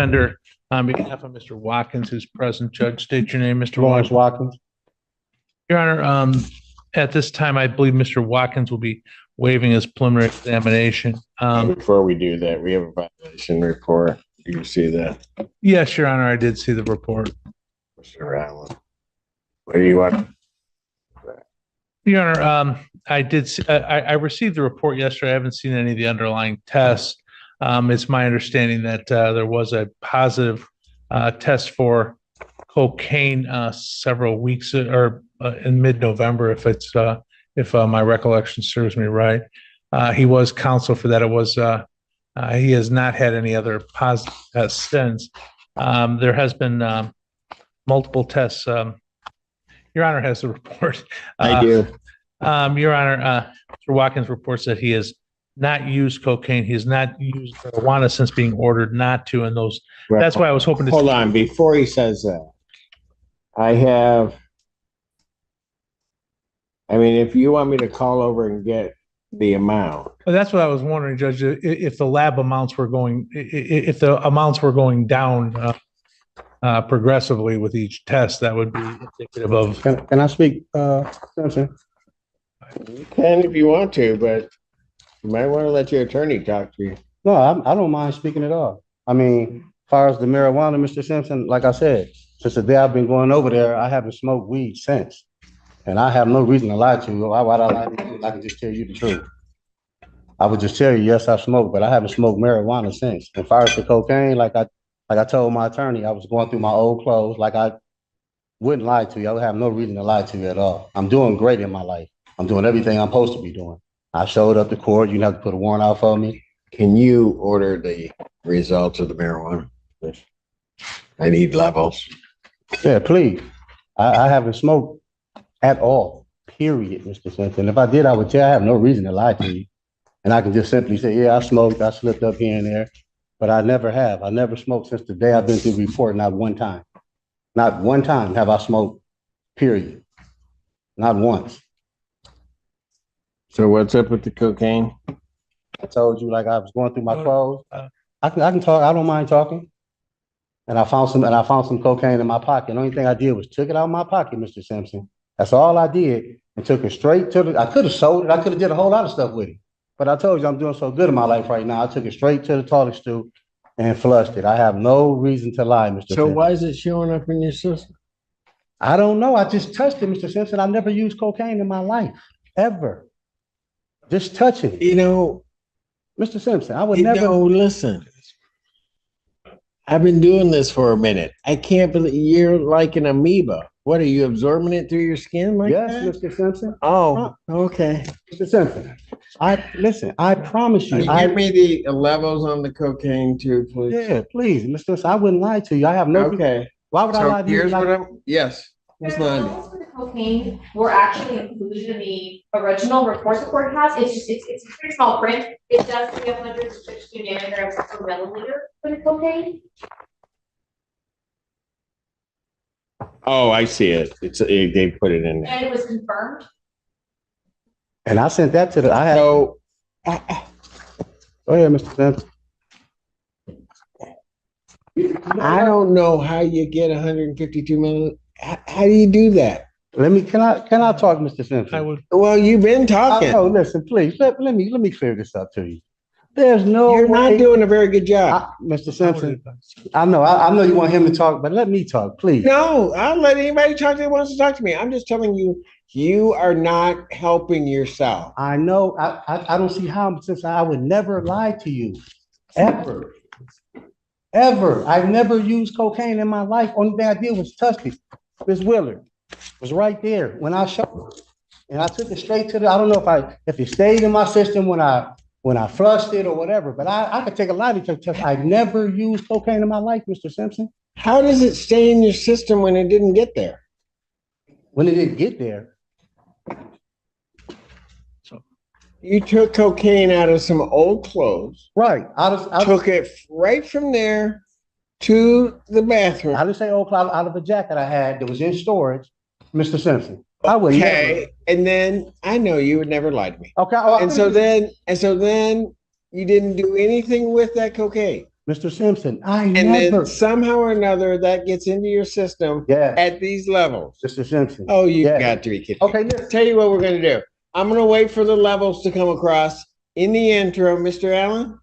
Defender on behalf of Mr. Watkins, who's present. Judge, state your name, Mr. Lawrence Watkins. Watkins. Your Honor, at this time, I believe Mr. Watkins will be waiving his preliminary examination. Before we do that, we have a violation report. Do you see that, Yes, Your Honor, I did see the report. Mr. Allen? What do you want? Your Honor, I did. I received the report yesterday. I haven't seen any of the underlying tests. It's my understanding that there was a positive test for cocaine several weeks or in mid-November, if my recollection serves me right. He was counseled for that. It was he has not had any other positive tests since. There has been multiple tests. Your Honor has the report. I do. Your Honor, Mr. Watkins reports that he has not used cocaine. He has not used marijuana since being ordered not to. And those, that's why I was hoping to. Hold on, before he says that, if you want me to call over and get the amount. Well, that's what I was wondering, Judge, if the lab amounts were going, if the amounts were going down progressively with each test, that would be indicative of. Can I speak, Simpson? You can if you want to, but you might want to let your attorney talk to you. No, I don't mind speaking at all. I mean, as far as the marijuana, Mr. Simpson, like I said, since the day I've been going over there, I haven't smoked weed since. And I have no reason to lie to you. Why'd I lie to you? I can just tell you the truth. I would just tell you, yes, I smoked, but I haven't smoked marijuana since. As far as the cocaine, like I told my attorney, I was going through my old clothes. Like I wouldn't lie to you. I would have no reason to lie to you at all. I'm doing great in my life. I'm doing everything I'm supposed to be doing. I showed up to court. You didn't have to put a warrant out for me. Can you order the results of the marijuana? I need levels. Yeah, please. I haven't smoked at all, period, Mr. Simpson. If I did, I would tell you. I have no reason to lie to you. And I can just simply say, yeah, I smoked. I slipped up here and there. But I never have. I never smoked since the day I've been through the report. Not one time. Not one time have I smoked, period. Not once. So what's up with the cocaine? I told you, like I was going through my clothes. I can talk. I don't mind talking. And I found some cocaine in my pocket. The only thing I did was took it out of my pocket, Mr. Simpson. That's all I did, and took it straight to the. I could have sold it. I could have did a whole lot of stuff with it. But I told you I'm doing so good in my life right now. I took it straight to the toilet stool and flushed it. I have no reason to lie, Mr. So Simpson. why is it showing up in your system? I don't know. I just touched it, Mr. Simpson. I never used cocaine in my life, ever. Just touch it. You know, Mr. Simpson, I would never. No, listen. I've been doing this for a minute. I can't believe you're like an amoeba. What are you absorbing it through your skin like Yes, that? Mr. Simpson. Oh, okay. Mr. Simpson, I promise you. Give me the levels on the cocaine too, please. Yeah, please, Mr. Simpson, I wouldn't lie to you. I have no. Okay. Why would I lie So to you? here's what I'm. Yes. The Ms. Lundy. levels for the cocaine were actually included in the original report the court has. It's a pretty small print. It does say 162 nanograms per milliliter for the cocaine. Oh, I see it. They put it in there. And it was confirmed. And I sent that to the. I had. So Go ahead, Mr. Simpson. I don't know how you get 152 milliliters. How do you do that? Can I talk, Mr. Simpson? I would. Well, you've been talking. Oh, listen, please. Let me clear this up to you. There's no. You're not doing a very good job. Mr. Simpson. I know you want him to talk, but let me talk, please. No, I'll let anybody talk that wants to talk to me. I'm just telling you, you are not helping yourself. I know. I don't see how, since I would never lie to you, ever. Ever. I've never used cocaine in my life. Only thing I did was touch it. Miss Willard was right there when I showed it. And I took it straight to the, I don't know if it stayed in my system when I flushed it or whatever, but I could take a lie detector test. I've never used cocaine in my life, Mr. Simpson. How does it stay in your system when it didn't get there? When it didn't get there. You took cocaine out of some old clothes. Right. Took it right from there to the bathroom. I didn't say old cloud out of a jacket I had that was in storage, Mr. Simpson. I would never. And then I know you would never lie to me. Okay. And so then you didn't do anything with that cocaine. Mr. Simpson, I And never, then somehow or another that gets into your system yeah, at these levels. Mr. Simpson. Oh, you Yeah. got to be kidding. Okay, listen. Tell you what we're gonna do. I'm gonna wait for the levels to come across. In the interim, Mr. Allen,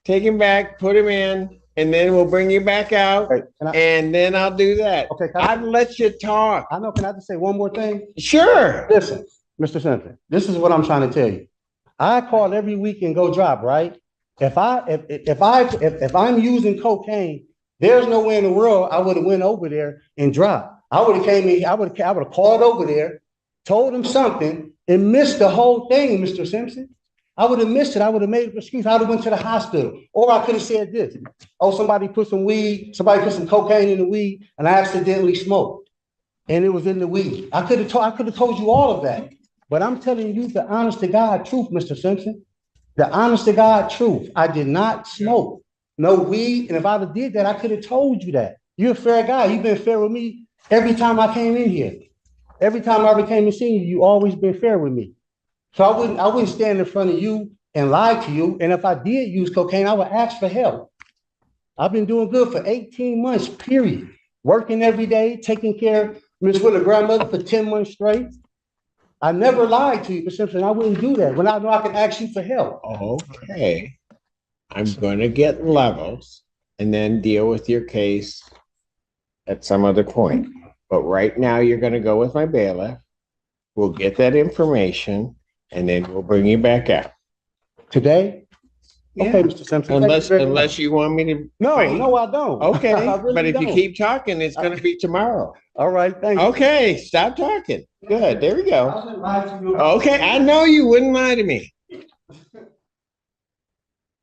take him back, put him in, and then we'll bring you back out. Okay, And then I'll do that. okay, I've let you talk. I know, can I just say one more thing? Sure. Listen, Mr. Simpson, this is what I'm trying to tell you. I call every week and go drop, right? If I'm using cocaine, there's no way in the world I would have went over there and dropped. I would have came in, I would have called over there, told him something, and missed the whole thing, Mr. Simpson. I would have missed it. I would have made an excuse. I would have went to the hospital. Or I could have said this. Oh, somebody put some cocaine in the weed, and I accidentally smoked. And it was in the weed. I could have told you all of that. But I'm telling you the honest to God truth, Mr. Simpson. The honest to God truth. I did not smoke no weed. And if I did that, I could have told you that. You're a fair guy. You've been fair with me every time I came in here. Every time I became a senior, you always been fair with me. So I wouldn't stand in front of you and lie to you. And if I did use cocaine, I would ask for help. I've been doing good for 18 months, period. Working every day, taking care of Miss Willa grandmother for 10 months straight. I never lied to you, Mr. Simpson. I wouldn't do that when I know I can ask you for help. Okay. I'm gonna get levels and then deal with your case at some other point. But right now, you're gonna go with my bailiff. We'll get that information and then we'll bring you back out. Today? Yeah. Okay, Mr. Simpson. Unless you want me to. No, wait. no, I don't. Okay, I really but if you don't. keep talking, it's gonna be tomorrow. All right, thank you. Okay, stop talking. Good, there we I go. wouldn't lie to you. Okay, I know you wouldn't lie to me.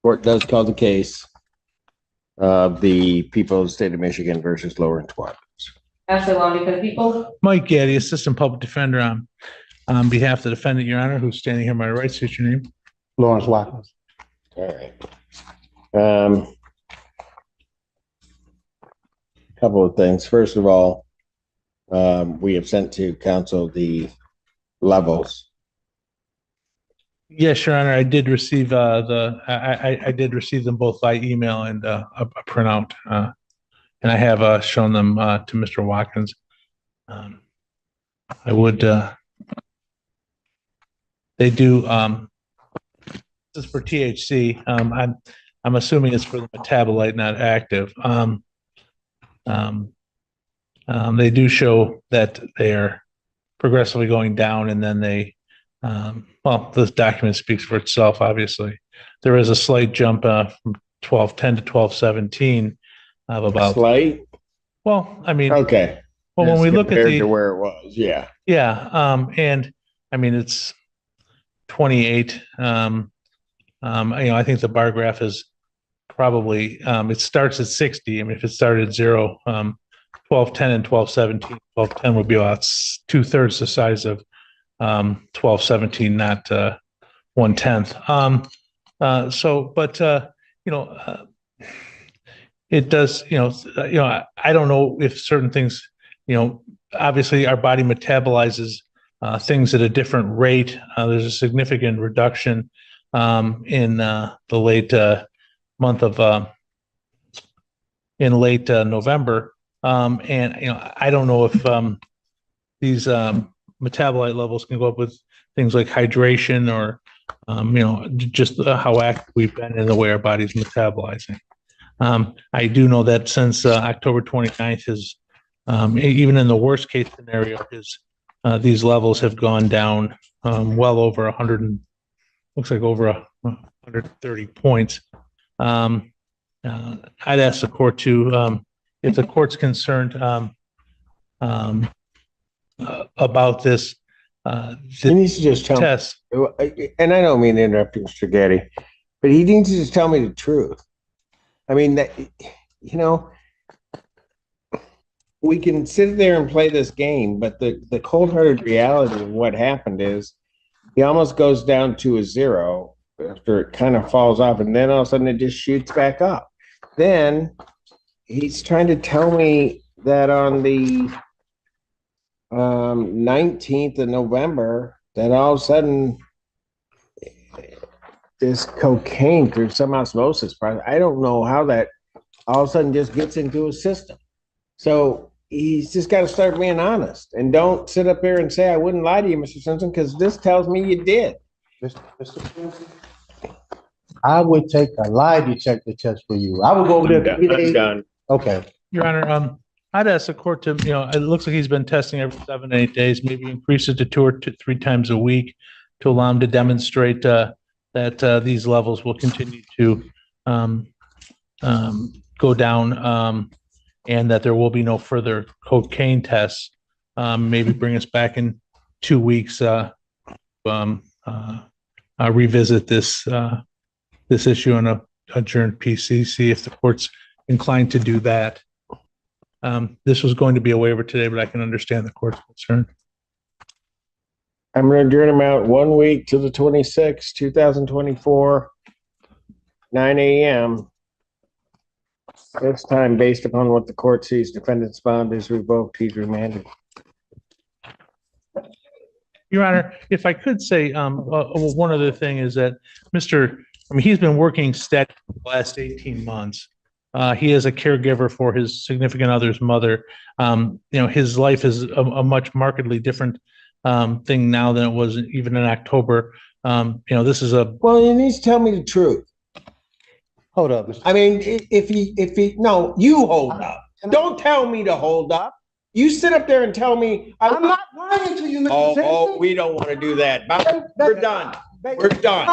Court does call the case of the people of the state of Michigan versus Lawrence Watkins. Ashley Lonnie for the people. Mike Gaddy, Assistant Public Defender on behalf of the defendant, Your Honor, who's standing here on my right. State your name. Lawrence Watkins. All right. Couple of things. First of all, we have sent to council the levels. Yes, Your Honor, I did receive I did receive them both by email and a printout, and I have shown them to Mr. Watkins. I would they do this is for THC. I'm assuming it's for the metabolite, not active. They do show that they are progressively going down, and then they well, this document speaks for itself. Obviously, there is a slight jump from 1210 to 1217 of about Slight. Well, I mean, Okay. well, when we look at Compared the to where it was, yeah. yeah, and I mean it's 28. I think the bar graph is probably it starts at 60. I mean, if it started at 0, 1210 and 1217, 1210 would be about 2/3 the size of 1217, not 1/10. So, but it does. I don't know if certain things. Obviously, our body metabolizes things at a different rate. There's a significant reduction in the late month of in late November, and I don't know if these metabolite levels can go up with things like hydration or just how active we've been in the way our body's metabolizing. I do know that since October 29th is even in the worst case scenario is these levels have gone down well over 100 and looks like over 130 points. I'd ask the court to if the court's concerned about this He needs to just tell me, test. and I don't mean to interrupt you, Mr. Getty, but he needs to just tell me the truth. I mean, that, we can sit there and play this game, but the cold-hearted reality of what happened is he almost goes down to a 0 after it kind of falls off, and then all of a sudden it just shoots back up. Then he's trying to tell me that on the 19th of November, that all of a sudden this cocaine through some osmosis process, I don't know how that all of a sudden just gets into his system. So he's just got to start being honest and don't sit up here and say, I wouldn't lie to you, Mr. Simpson, because this tells me you did. Mr. Simpson, I would take a lie detector test for you. I would go over there. I'm done. Okay. Your Honor, I'd ask the court to, it looks like he's been testing every 7 to 8 days, maybe increase it to 2 or 3 times a week to allow him to demonstrate that these levels will continue to go down, and that there will be no further cocaine tests. Maybe bring us back in 2 weeks, revisit this issue on a adjourned PC, see if the court's inclined to do that. This was going to be a waiver today, but I can understand the court's concern. I'm going to adjourn him out 1 week to the 26th, 2024, 9 a.m. This time, based upon what the court sees, defendant's bond is revoked, he's remanded. Your Honor, if I could say, one other thing is that he's been working steady for the last 18 months. He is a caregiver for his significant other's mother. His life is a much markedly different thing now than it was even in October. This is Well, he needs to tell me the truth. Hold up, Mr. I mean, no, you hold up. Don't tell me to hold up. You sit up there and tell me. I'm not lying to you, Mr. Simpson. Oh, we don't want to do that. We're done. We're done.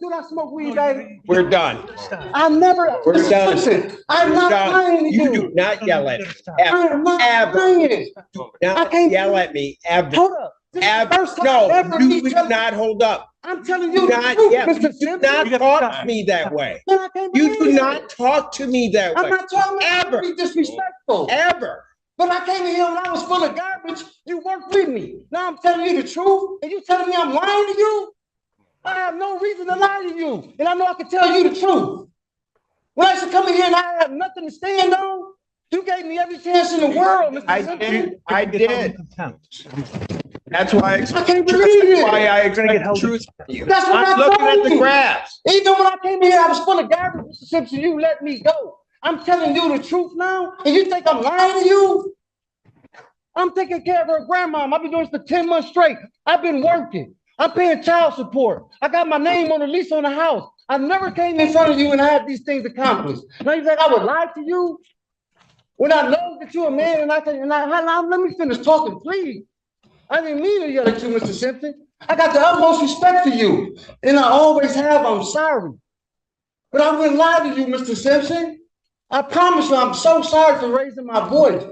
Did I smoke weed, baby? We're done. I never. We're Mr. done. Simpson, I'm We're not done. lying to you. You do not yell at me. I am not lying. Do not yell at me ever. Hold up. This is the first time No, ever you me do telling- not hold up. I'm telling Do you the not truth, yell. Mr. You do Simpson. not talk to me that way. Man, I can't You believe do it. not talk to me that I'm way. not trying to Ever. be disrespectful. Ever. But I came in here when I was full of garbage. You worked with me. Now I'm telling you the truth, and you telling me I'm lying to you? I have no reason to lie to you, and I know I can tell you the truth. When I used to come in here and I have nothing to stand on, you gave me every chance in the world, Mr. I Simpson. did. I did. That's why I can't believe it. why I expect the truth from you. That's what I'm I looking told at the you. graphs. Even when I came in here, I was full of garbage, Mr. Simpson. You let me go. I'm telling you the truth now, and you think I'm lying to you? I'm taking care of her grandma. I've been doing this for 10 months straight. I've been working. I'm paying child support. I got my name on the lease on the house. I never came in front of you and I had these things accomplished. Now you think I would lie to you? When I know that you're a man and let me finish talking, please. I didn't mean to yell at you, Mr. Simpson. I got the utmost respect for you, and I always have. I'm sorry. But I wouldn't lie to you, Mr. Simpson. I promise you, I'm so sorry for raising my voice.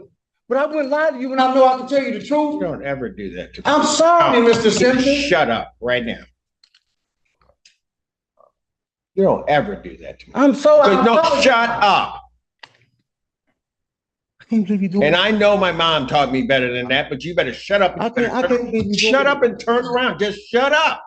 But I wouldn't lie to you when I know I can tell you the truth. Don't ever do that to me. I'm sorry, Mr. Simpson. Shut up right now. You don't ever do that to me. I'm Shut up. I can't believe you doing And I know my mom taught me better than that, but you better shut up. I can't believe you doing Shut up and turn around. Just shut up.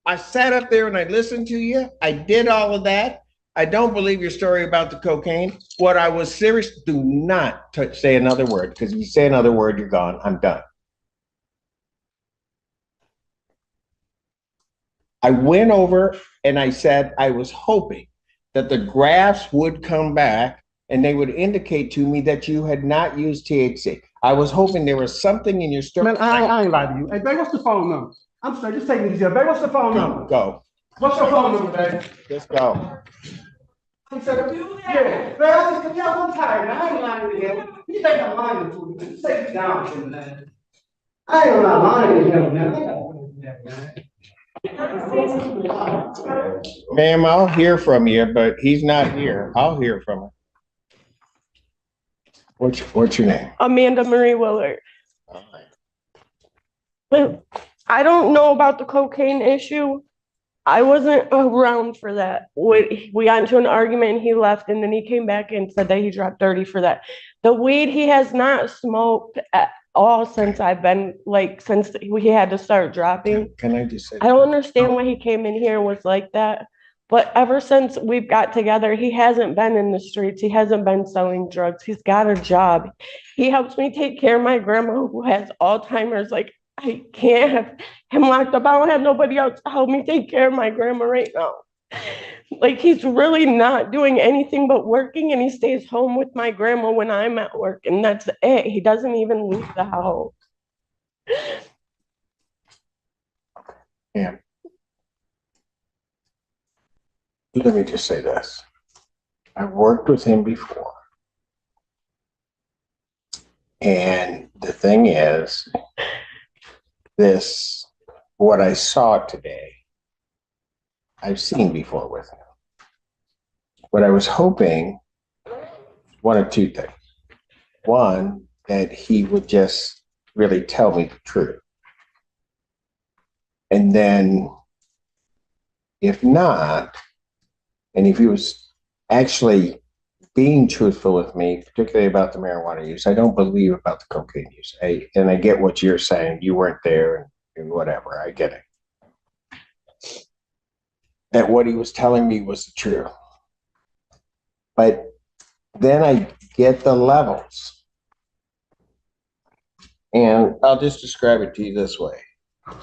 I sat up there and I listened to you. I did all of that. I don't believe your story about the cocaine. What I was serious, do not say another word, because if you say another word, you're gone. I'm done. I went over and I said I was hoping that the graphs would come back and they would indicate to me that you had not used THC. I was hoping there was something in your story. Man, I ain't lying to you. Hey, babe, what's the phone number? I'm sorry, just take me easy. Babe, what's the phone number? Go. What's your phone number, babe? Just go. He said, yeah, babe, I'm tired, man. I ain't lying to him. You think I'm lying to you? Just take me down, man. I ain't not lying to him, man. Ma'am, I'll hear from you, but he's not here. I'll hear from him. What's your name? Amanda Marie Willard. But I don't know about the cocaine issue. I wasn't around for that. We got into an argument and he left, and then he came back and said that he dropped 30 for that. The weed he has not smoked at all since I've been, since he had to start dropping. Can I just say? I don't understand why he came in here and was like that. But ever since we've got together, he hasn't been in the streets. He hasn't been selling drugs. He's got a job. He helps me take care of my grandma who has Alzheimer's. I can't have him locked up. I don't have nobody else to help me take care of my grandma right now. Like, he's really not doing anything but working, and he stays home with my grandma when I'm at work, and that's it. He doesn't even leave the house. Yeah. Let me just say this. I've worked with him before. And the thing is, what I saw today, I've seen before with him. What I was hoping, one of two things. One, that he would just really tell me the truth. And then, if not, and if he was actually being truthful with me, particularly about the marijuana use, I don't believe about the cocaine use. And I get what you're saying. You weren't there and whatever. I get it. That what he was telling me was the truth. But then I get the levels. And I'll just describe it to you this way.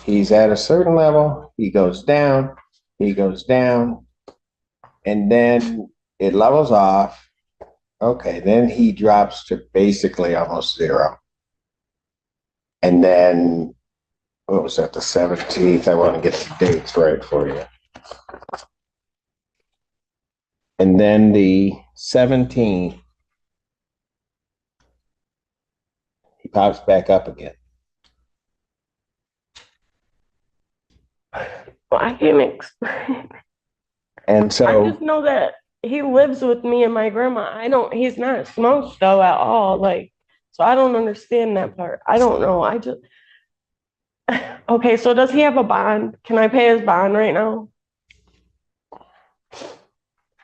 He's at a certain level, he goes down, and then it levels off. Okay, then he drops to basically almost zero. And then, what was that, the 17th? I want to get the dates right for you. And then the 17th, he pops back up again. Well, I can't explain. And so I just know that he lives with me and my grandma. He's not smoked though at all. Like, so I don't understand that part. I don't know. Okay, so does he have a bond? Can I pay his bond right now?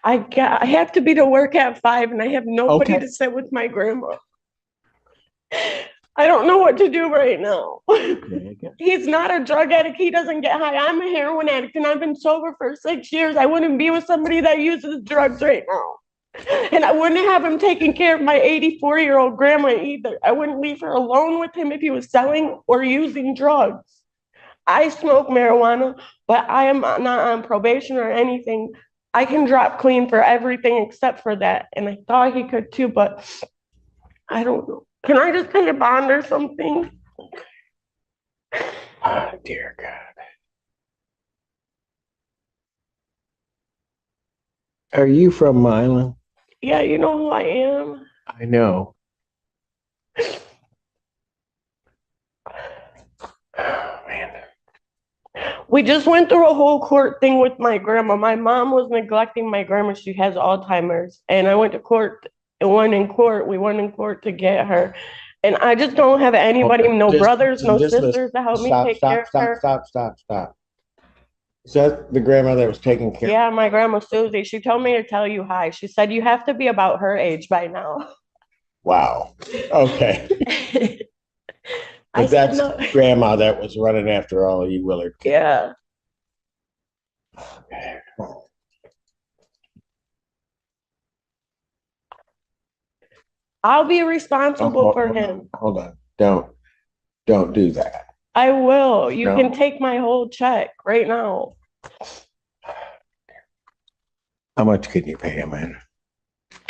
I have to be to work at 5 and I have nobody to sit with my grandma. I don't know what to do right now. He's not a drug addict. He doesn't get high. I'm a heroin addict and I've been sober for 6 years. I wouldn't be with somebody that uses drugs right now. And I wouldn't have him taking care of my 84-year-old grandma either. I wouldn't leave her alone with him if he was selling or using drugs. I smoke marijuana, but I am not on probation or anything. I can drop clean for everything except for that. And I thought he could too, but I don't know. Can I just pay a bond or something? Oh, dear God. Are you from Milan? Yeah, you know who I am. I know. Oh, man. We just went through a whole court thing with my grandma. My mom was neglecting my grandma. She has Alzheimer's. And I went to court and won in court. We won in court to get her. And I just don't have anybody, no brothers, no sisters to help me take care of her. Stop. Is that the grandma that was taking care? Yeah, my grandma Susie. She told me to tell you hi. She said you have to be about her age by now. Wow. Okay. I But said that's no. grandma that was running after all of you Willard kids. Yeah. Okay. I'll be responsible for him. Hold on. Don't do that. I will. You No. can take my whole check right now. How much can you pay him, man?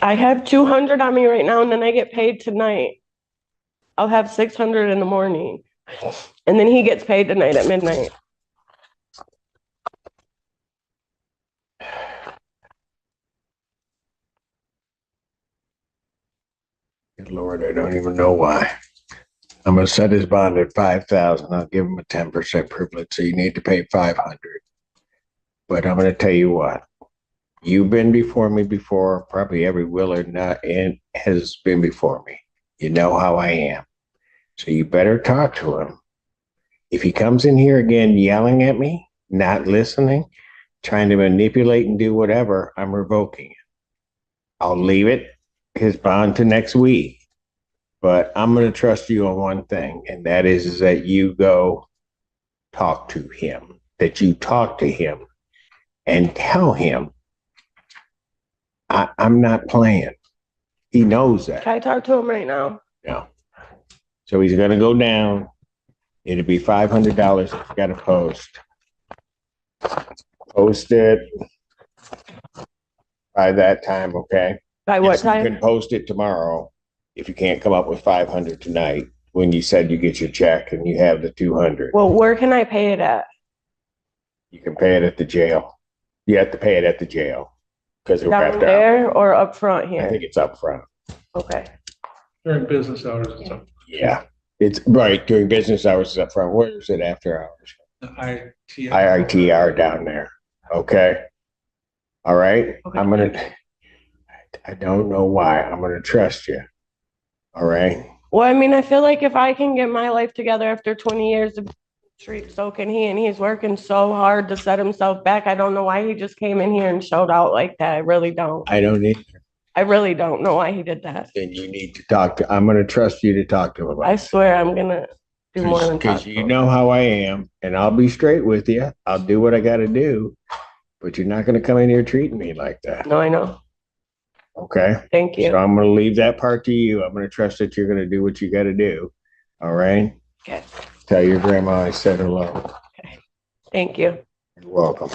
I have 200 on me right now, and then I get paid tonight. I'll have 600 in the morning. And then he gets paid tonight at midnight. Good Lord, I don't even know why. I'm gonna set his bond at 5,000. I'll give him a 10% privilege, so you need to pay 500. But I'm gonna tell you what. You've been before me before. Probably every Willard and has been before me. You know how I am. So you better talk to him. If he comes in here again yelling at me, not listening, trying to manipulate and do whatever, I'm revoking it. I'll leave it, his bond, to next week. But I'm going to trust you on one thing, and that is that you go talk to him, that you talk to him and tell him, I'm not playing. He knows that. Can I talk to him right now? Yeah. So he's going to go down. It'd be $500 if you got to post. Post it by that time, okay? By what Yes, you time? can post it tomorrow if you can't come up with 500 tonight, when you said you get your check and you have the 200. Well, where can I pay it at? You can pay it at the jail. You have to pay it at the jail because it Down wrapped out. there or up front I here? think it's up front. Okay. During business hours, it's up. Yeah, it's right during business hours. It's up front. Where is it after hours? IITR down there. Okay. All right. Okay. I don't know why. I'm gonna trust you. All right. Well, I mean, I feel like if I can get my life together after 20 years of street, so can he, and he's working so hard to set himself back. I don't know why he just came in here and showed out like that. I really don't. I don't need. I really don't know why he did that. Then you need to talk to. I'm gonna trust you to talk to him about. I swear I'm gonna do more than talk Because to you him. know how I am, and I'll be straight with you. I'll do what I got to do, but you're not gonna come in here treating me like that. No, I know. Okay. Thank So you. I'm gonna leave that part to you. I'm gonna trust that you're gonna do what you got to do. All right. Okay. Tell your grandma I said hello. Thank you. You're welcome.